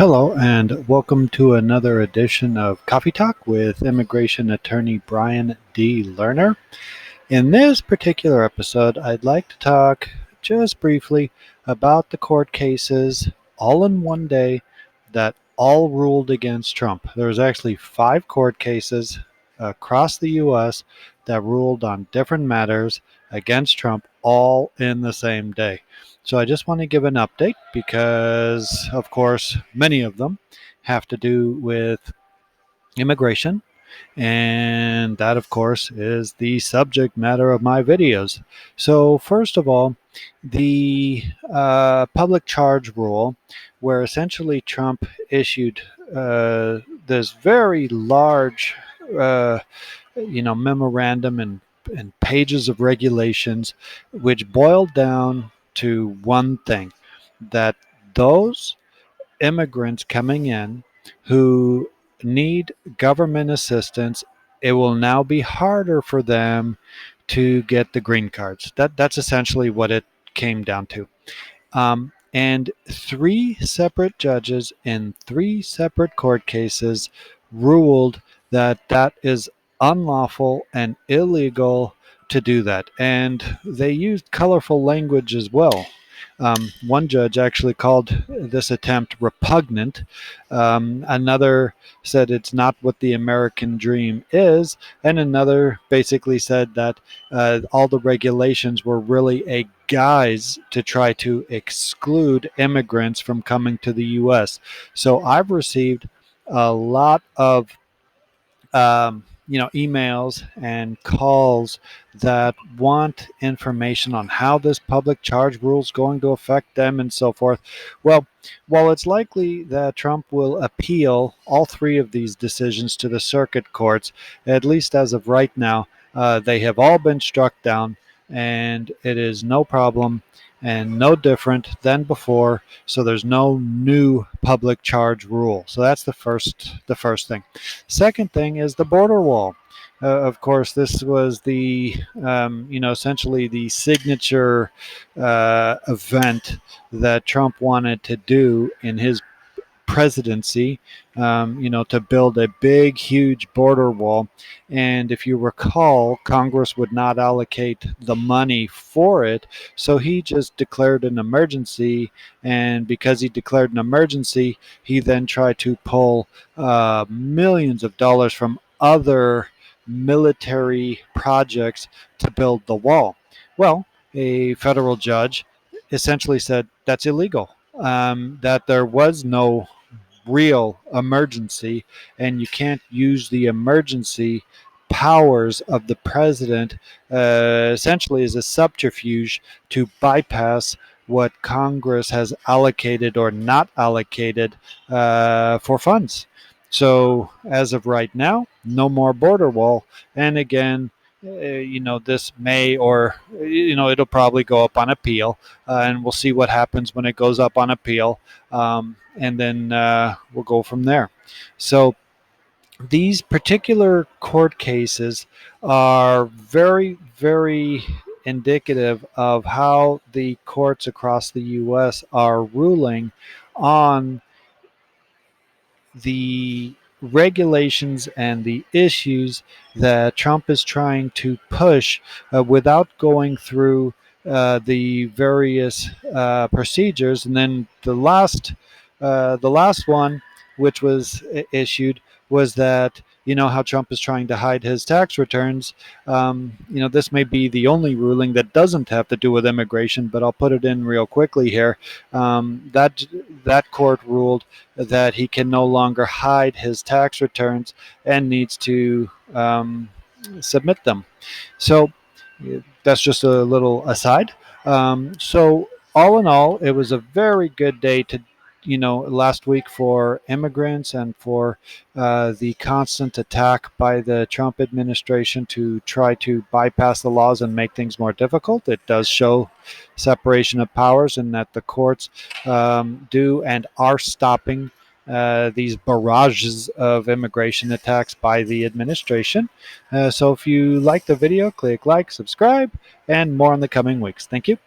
Hello, and welcome to another edition of Coffee Talk with immigration attorney Brian D. Lerner. In this particular episode, I'd like to talk just briefly about the court cases all in one day that all ruled against Trump. There was actually 5 court cases across the U.S. that ruled on different matters against Trump all in the same day. So I just want to give an update because, of course, many of them have to do with immigration, and that, of course, is the subject matter of my videos. So, first of all, the public charge rule, where essentially Trump issued this very large, uh, memorandum and pages of regulations, which boiled down to one thing: that those immigrants coming in who need government assistance, it will now be harder for them to get the green cards. That's essentially what it came down to. And 3 separate judges in 3 separate court cases ruled that that is unlawful and illegal to do that. And they used colorful language as well. One judge actually called this attempt repugnant. Another said it's not what the American dream is. And another basically said that all the regulations were really a guise to try to exclude immigrants from coming to the U.S. So I've received a lot of emails and calls that want information on how this public charge rule is going to affect them and so forth. Well, while it's likely that Trump will appeal all 3 of these decisions to the circuit courts, at least as of right now, they have all been struck down, and it is no problem and no different than before. So there's no new public charge rule. So that's the first thing. Second thing is the border wall. Of course, this was the essentially the signature event that Trump wanted to do in his presidency, to build a big, huge border wall. And if you recall, Congress would not allocate the money for it. So he just declared an emergency. And because he declared an emergency, he then tried to pull millions of dollars from other military projects to build the wall. Well, a federal judge essentially said that's illegal, that there was no real emergency, and you can't use the emergency powers of the president essentially as a subterfuge to bypass what Congress has allocated or not allocated for funds. So, as of right now, no more border wall. And again, this may, or it'll probably go up on appeal, and we'll see what happens when it goes up on appeal, and then we'll go from there. So these particular court cases are very, very indicative of how the courts across the U.S. are ruling on the regulations and the issues that Trump is trying to push without going through the various procedures. And then the last one, which was issued, was that how Trump is trying to hide his tax returns. This may be the only ruling that doesn't have to do with immigration, but I'll put it in real quickly here. That court ruled that he can no longer hide his tax returns and needs to submit them. So that's just a little aside. So all in all, it was a very good day to last week for immigrants and for the constant attack by the Trump administration to try to bypass the laws and make things more difficult. It does show separation of powers, and that the courts do and are stopping these barrages of immigration attacks by the administration. So if you like the video, click like, subscribe, and more in the coming weeks. Thank you.